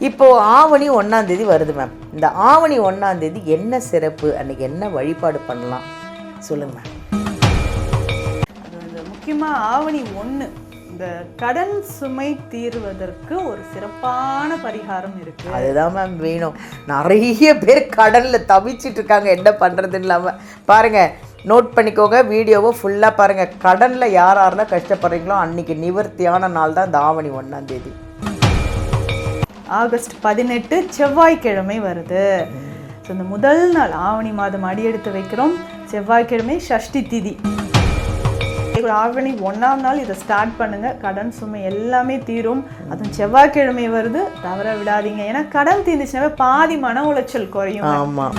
இப்போது ஆவணி 1ஆம் தேதி வருது மேம். இந்த ஆவணி 1ஆம் தேதி என்ன சிறப்பு, அன்றைக்கி என்ன வழிபாடு பண்ணலாம் சொல்லுங்கள் மேம். அது முக்கியமாக ஆவணி 1 இந்த கடன் சுமை தீர்வதற்கு ஒரு சிறப்பான பரிகாரம் இருக்குது. அதுதான் மேம் வேணும். நிறைய பேர் கடனில் தவிச்சிட்டு இருக்காங்க, என்ன பண்ணுறதுன்னு இல்லாமல். பாருங்கள், நோட் பண்ணிக்கோங்க, வீடியோவை ஃபுல்லாக பாருங்கள். கடனில் யாரெல்லாம் கஷ்டப்படுறீங்களோ அன்றைக்கி நிவர்த்தியான நாள் தான் இந்த ஆவணி 1ஆம் தேதி. ஆகஸ்ட் 18 செவ்வாய்க்கிழமை வருது. ஸோ இந்த முதல் நாள் ஆவணி மாதம் அடியெடுத்து வைக்கிறோம். செவ்வாய்க்கிழமை சஷ்டி திதி. ஆவணி 1ஆம் நாள் இதை ஸ்டார்ட் பண்ணுங்க. கடன் சுமை எல்லாமே தீரும். அதுவும் செவ்வாய்க்கிழமை வருது, தவற விடாதீங்க. ஏன்னா கடன் தீர்ந்துச்சுனாவே பாதி மன உளைச்சல் குறையும். ஆமாம்.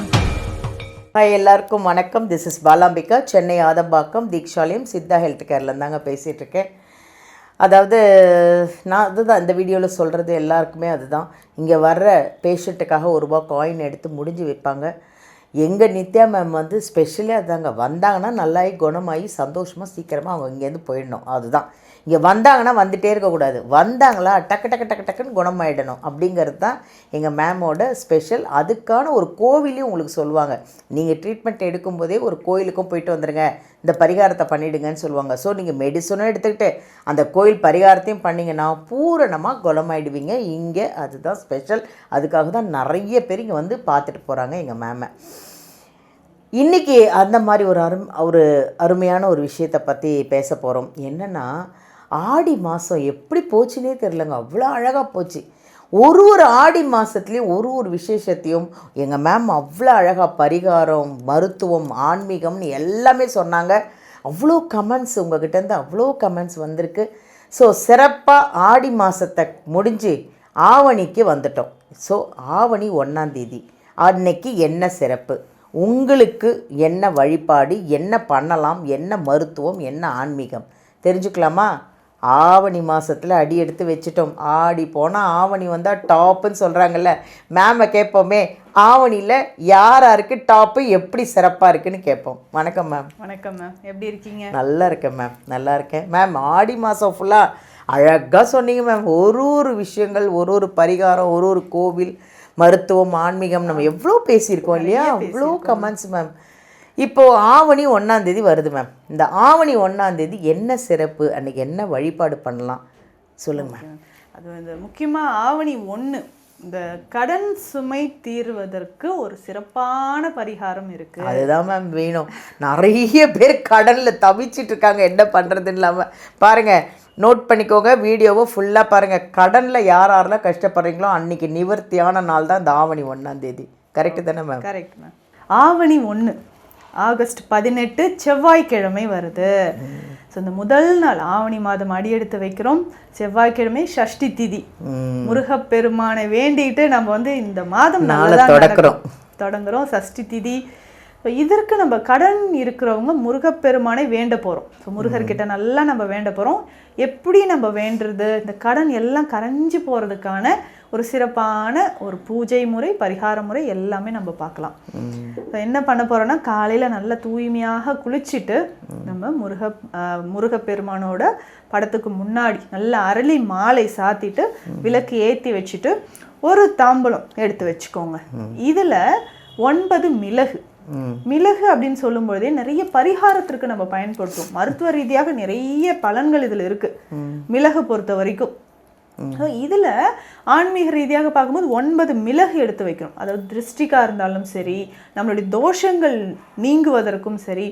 எல்லாருக்கும் வணக்கம். This is Balambika, Chennai Adambakkam Deekshalayam Siddha health கேர்லேருந்து தாங்க பேசிகிட்டு இருக்கேன். அதாவது நான் அதுதான் இந்த வீடியோவில் சொல்கிறது எல்லாருக்குமே அதுதான். இங்கே வர்ற பேஷண்ட்டுக்காக ₹1 காயின் எடுத்து முடிஞ்சு வைப்பாங்க. எங்கள் நித்யா மேம் வந்து ஸ்பெஷலி அதாங்க, வந்தாங்கன்னா நல்லாயி குணமாகி சந்தோஷமாக சீக்கிரமாக அவங்க இங்கேருந்து போயிடணும். அதுதான், இங்கே வந்தாங்கன்னா வந்துகிட்டே இருக்கக்கூடாது. வந்தாங்களா டக்கு டக்கு டக்கு டக்குன்னு குணமாயிடணும் அப்படிங்கிறது தான் எங்கள் மேமோட ஸ்பெஷல். அதுக்கான ஒரு கோவிலையும் உங்களுக்கு சொல்லுவாங்க. நீங்கள் ட்ரீட்மெண்ட் எடுக்கும்போதே ஒரு கோயிலுக்கும் போயிட்டு வந்துடுங்க, இந்த பரிகாரத்தை பண்ணிவிடுங்கன்னு சொல்லுவாங்க. ஸோ நீங்கள் மெடிசனும் எடுத்துக்கிட்டு அந்த கோயில் பரிகாரத்தையும் பண்ணிங்கன்னா பூரணமாக குணமாயிடுவீங்க இங்கே. அதுதான் ஸ்பெஷல். அதுக்காக தான் நிறைய பேர் இங்கே வந்து பார்த்துட்டு போகிறாங்க எங்கள் மேமை. இன்றைக்கி அந்த மாதிரி ஒரு அருமையான ஒரு விஷயத்தை பற்றி பேச போகிறோம். என்னென்னா, ஆடி மாதம் எப்படி போச்சுன்னே தெரிலங்க, அவ்வளோ அழகாக போச்சு. ஒரு ஆடி மாதத்துலேயும் ஒரு விசேஷத்தையும் எங்கள் மேம் அவ்வளோ அழகாக பரிகாரம், மருத்துவம், ஆன்மீகம்னு எல்லாமே சொன்னாங்க. அவ்வளோ கமெண்ட்ஸ் உங்கள்கிட்டேருந்து அவ்வளோ கமெண்ட்ஸ் வந்திருக்கு. ஸோ சிறப்பாக ஆடி மாதத்தை முடிஞ்சு ஆவணிக்கு வந்துட்டோம். ஸோ ஆவணி 1ஆம் தேதி அன்னைக்கு என்ன சிறப்பு, உங்களுக்கு என்ன வழிபாடு, என்ன பண்ணலாம், என்ன மருத்துவம், என்ன ஆன்மீகம் தெரிஞ்சுக்கலாமா? ஆவணி மாதத்தில் அடி எடுத்து வச்சிட்டோம். ஆடி போனால் ஆவணி வந்தால் டாப்புன்னு சொல்கிறாங்கல்ல. மேமை கேட்போமே, ஆவணியில் யாருக்கு டாப்பு, எப்படி சிறப்பாக இருக்குன்னு கேட்போம். வணக்கம் மேம். வணக்கம் மேம், எப்படி இருக்கீங்க? நல்லா இருக்கேன் மேம், நல்லா இருக்கேன் மேம். ஆடி மாதம் ஃபுல்லாக அழகாக சொன்னீங்க மேம். ஒரு விஷயங்கள், ஒரு பரிகாரம், ஒரு கோவில், மருத்துவம், ஆன்மீகம், நம்ம எவ்வளோ பேசியிருக்கோம் இல்லையா? அவ்வளோ கமெண்ட்ஸ் மேம். இப்போது ஆவணி 1ஆம் தேதி வருது மேம். இந்த ஆவணி 1ஆம் தேதி என்ன சிறப்பு, அன்றைக்கி என்ன வழிபாடு பண்ணலாம் சொல்லுங்கள் மேம். அது முக்கியமாக ஆவணி 1 இந்த கடன் சுமை தீர்வதற்கு ஒரு சிறப்பான பரிகாரம் இருக்குது. அதுதான் மேம் வேணும். நிறைய பேர் கடனில் தவிச்சிட்டு இருக்காங்க, என்ன பண்ணுறதுன்னு இல்லாமல். பாருங்கள், நோட் பண்ணிக்கோங்க, வீடியோவை ஃபுல்லாக பாருங்கள். கடனில் யாரெல்லாம் கஷ்டப்படுறீங்களோ அன்றைக்கி நிவர்த்தியான நாள் தான் இந்த ஆவணி 1ஆம் தேதி. கரெக்டு தானே மேம்? Correct ma'am. ஆவணி 1 ஆகஸ்ட் 18 செவ்வாய்க்கிழமை வருது. ஸோ இந்த முதல் நாள் ஆவணி மாதம் அடியெடுத்து வைக்கிறோம். செவ்வாய்க்கிழமை சஷ்டி திதி. முருகப்பெருமானை வேண்டிட்டு நம்ம வந்து இந்த மாதம் தொடங்குறோம். சஷ்டி திதி. ஸோ இதற்கு நம்ம கடன் இருக்கிறவங்க முருகப்பெருமானை வேண்ட போகிறோம். ஸோ முருகர்கிட்ட நல்லா நம்ம வேண்ட போகிறோம். எப்படி நம்ம வேண்டுறது, இந்த கடன் எல்லாம் கரைஞ்சி போகிறதுக்கான ஒரு சிறப்பான ஒரு பூஜை முறை, பரிகார முறை எல்லாமே நம்ம பார்க்கலாம். என்ன பண்ண போகிறோன்னா, காலையில் நல்லா தூய்மையாக குளிச்சுட்டு நம்ம முருகப்பெருமானோட படத்துக்கு முன்னாடி நல்ல அரளி மாலை சாத்திட்டு விளக்கு ஏற்றி வச்சுட்டு ஒரு தாம்பூலம் எடுத்து வச்சுக்கோங்க. இதில் 9 மிளகு அப்படின்னு சொல்லும் பொழுதே நிறைய பரிகாரத்திற்கு நம்ம பயன்படுத்துவோம். மருத்துவ ரீதியாக நிறைய பலன்கள் இதில் இருக்கு மிளகு பொறுத்த வரைக்கும். இதில் ஆன்மீக ரீதியாக பார்க்கும்போது 9 மிளகு எடுத்து வைக்கணும். அதாவது திருஷ்டிக்காக இருந்தாலும் சரி, நம்மளுடைய தோஷங்கள் நீங்குவதற்கும் சரி,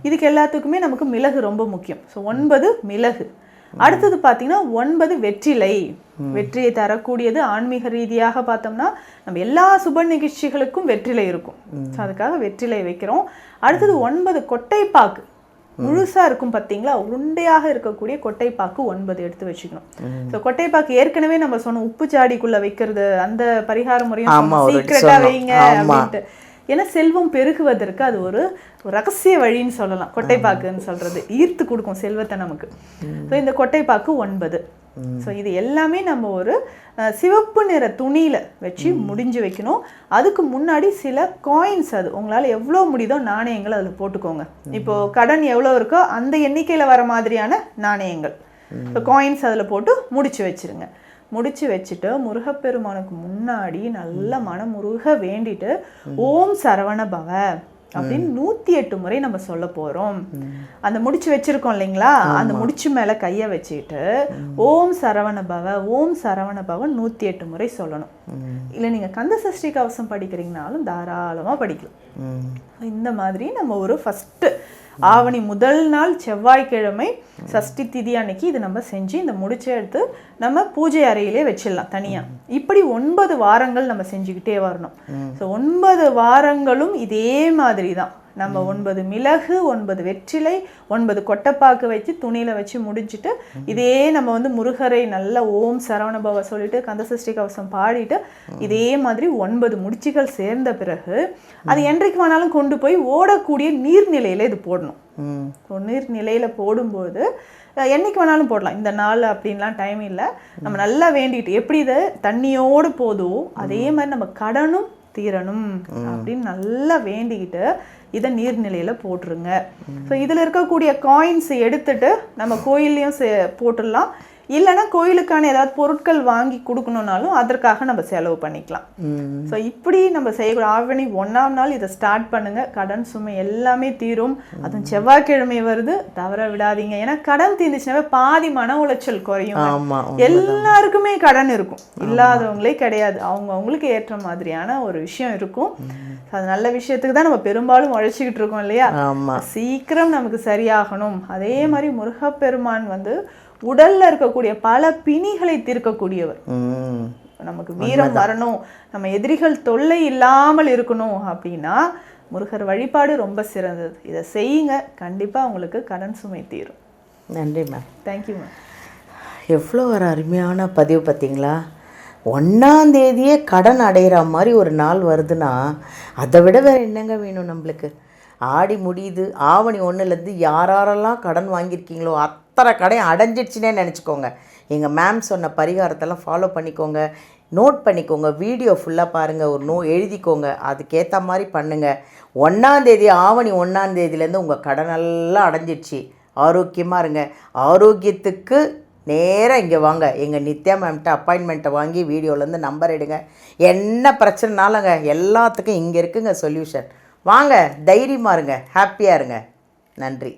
இதுக்கு எல்லாத்துக்குமே நமக்கு மிளகு ரொம்ப முக்கியம். ஸோ 9 மிளகு. அடுத்தது பார்த்தீங்கன்னா 9 வெற்றியை தரக்கூடியது. ஆன்மீக ரீதியாக பார்த்தோம்னா நம்ம எல்லா சுப நிகழ்ச்சிகளுக்கும் வெற்றிலை இருக்கும். ஸோ அதுக்காக வெற்றிலை வைக்கிறோம். அடுத்தது 9 கொட்டைப்பாக்கு முழுசாக இருக்கும் பார்த்தீங்களா, உருண்டையாக இருக்கக்கூடிய கொட்டைப்பாக்கு 9 எடுத்து வச்சுக்கணும். ஸோ கொட்டைப்பாக்கு ஏற்கனவே நம்ம சொன்னோம், உப்பு சாடிக்குள்ளே வைக்கிறது, அந்த பரிகார முறையும் சீக்கிரட்டாக வைங்க அப்படின்ட்டு. ஏன்னா செல்வம் பெருகுவதற்கு அது ஒரு ரகசிய வழின்னு சொல்லலாம். கொட்டைப்பாக்குன்னு சொல்கிறது ஈர்த்து கொடுக்கும் செல்வத்தை நமக்கு. ஸோ இந்த கொட்டைப்பாக்கு 9. ஸோ இது எல்லாமே நம்ம ஒரு சிவப்பு நிற துணியில் வச்சு முடிஞ்சு வைக்கணும். அதுக்கு முன்னாடி சில காயின்ஸ், அது உங்களால் எவ்வளோ முடியுதோ நாணயங்கள் அதில் போட்டுக்கோங்க. இப்போது கடன் எவ்வளோ இருக்கோ அந்த எண்ணிக்கையில் வர மாதிரியான நாணயங்கள், காயின்ஸ் அதில் போட்டு முடிச்சு வச்சுருங்க. முடிச்சு வச்சுட்டு முருகப்பெருமானுக்கு முன்னாடி நல்ல மனமுருக வேண்டிட்டு ஓம் சரவண பவ அப்படின்னு 108 முறை நம்ம சொல்ல போறோம். அந்த முடிச்சு வச்சிருக்கோம் இல்லைங்களா, அந்த முடிச்சு மேல கைய வச்சுட்டு ஓம் சரவண பவ ஓம் சரவண பவ 108 முறை சொல்லணும். இல்ல நீங்க கந்த சஷ்டி கவசம் படிக்கிறீங்கனாலும் தாராளமா படிக்கலாம். இந்த மாதிரி நம்ம ஒரு ஃபர்ஸ்ட் ஆவணி முதல் நாள் செவ்வாய்க்கிழமை சஷ்டி திதி அன்னைக்கு இது நம்ம செஞ்சு இந்த முடிச்ச எடுத்து நம்ம பூஜை அறையிலே வச்சிடலாம் தனியா. இப்படி 9 வாரங்கள் நம்ம செஞ்சுக்கிட்டே வரணும். ஸோ 9 வாரங்களும் இதே மாதிரி தான். நம்ம 9 மிளகு 9 வெற்றிலை 9 கொட்டைப்பாக்கு வச்சு துணியில வச்சு முடிச்சுட்டு இதே நம்ம வந்து முருகரை நல்ல ஓம் சரவண பவ சொல்லிட்டு கந்தசஷ்டி கவசம் பாடிட்டு இதே மாதிரி 9 முடிச்சுகள் சேர்ந்த பிறகு அது என்றைக்கு வேணாலும் கொண்டு போய் ஓடக்கூடிய நீர்நிலையில இது போடணும். நீர்நிலையில போடும்போது என்னைக்கு வேணாலும் போடலாம். இந்த நாள் அப்படின்லாம் டைம் இல்லை. நம்ம நல்லா வேண்டிட்டு எப்படி இதை தண்ணியோடு போதும் அதே மாதிரி நம்ம கடனும் தீரணும் அப்படின்னு நல்லா வேண்டிக்கிட்டு இதை நீர்நிலையில போட்டுருங்க. ஸோ இதில் இருக்கக்கூடிய காயின்ஸ் எடுத்துட்டு நம்ம கோயில்லையும் போட்டுடலாம். இல்லைன்னா கோயிலுக்கான ஏதாவது பொருட்கள் வாங்கி கொடுக்கணுன்னாலும் அதற்காக நம்ம செலவு பண்ணிக்கலாம். ஸோ இப்படி நம்ம செய்யக்கூடிய ஆவணி 1ஆம் நாள் இதை ஸ்டார்ட் பண்ணுங்க. கடன் சுமை எல்லாமே தீரும். அதுவும் செவ்வாய்க்கிழமை வருது, தவற விடாதீங்க. ஏன்னா கடன் தீர்ந்துச்சுனாவே பாதி மன உளைச்சல் குறையும். எல்லாருக்குமே கடன் இருக்கும், இல்லாதவங்களே கிடையாது. அவங்களுக்கு ஏற்ற மாதிரியான ஒரு விஷயம் இருக்கும். அது நல்ல விஷயத்துக்கு தான் நம்ம பெரும்பாலும் உழைச்சிக்கிட்டு இருக்கோம் இல்லையா. சீக்கிரம் நமக்கு சரியாகணும். அதே மாதிரி முருகப்பெருமான் வந்து உடல்ல இருக்கக்கூடிய பல பிணிகளை தீர்க்கக்கூடியவர். நமக்கு வீரம் வரணும், நம்ம எதிரிகள் தொல்லை இல்லாமல் இருக்கணும் அப்படின்னா முருகர் வழிபாடு ரொம்ப சிறந்தது. இதை செய்யுங்க, கண்டிப்பா உங்களுக்கு கடன் சுமை தீரும். நன்றி மேம். Thank you ma'am. எவ்வளோ ஒரு அருமையான பதிவு பார்த்தீங்களா. 1ஆம் தேதியே கடன் அடைகிற மாதிரி ஒரு நாள் வருதுன்னா அதை விட வேறு என்னங்க வேணும் நம்மளுக்கு. ஆடி முடியுது, ஆவணி 1லேருந்து யாரெல்லாம் கடன் வாங்கியிருக்கீங்களோ அத்தனை கடையும் அடைஞ்சிடுச்சுன்னே நினச்சிக்கோங்க. எங்கள் மேம் சொன்ன பரிகாரத்தெல்லாம் ஃபாலோ பண்ணிக்கோங்க, நோட் பண்ணிக்கோங்க, வீடியோ ஃபுல்லாக பாருங்கள், ஒரு எழுதிக்கோங்க, அதுக்கேற்ற மாதிரி பண்ணுங்கள். 1ஆம் தேதி ஆவணி 1ஆம் தேதியிலேருந்து உங்கள் கடனெல்லாம் அடைஞ்சிடுச்சு. ஆரோக்கியமாக இருங்க. ஆரோக்கியத்துக்கு நேராக இங்கே வாங்க, எங்கள் நித்யா மேம்கிட்ட அப்பாயின்மெண்ட்டை வாங்கி வீடியோலேருந்து நம்பர் எடுங்க. என்ன பிரச்சனைனாலங்க எல்லாத்துக்கும் இங்கே இருக்குங்க சொல்யூஷன். வாங்க, தைரியமாக இருங்க, ஹாப்பியாக இருங்க. நன்றி.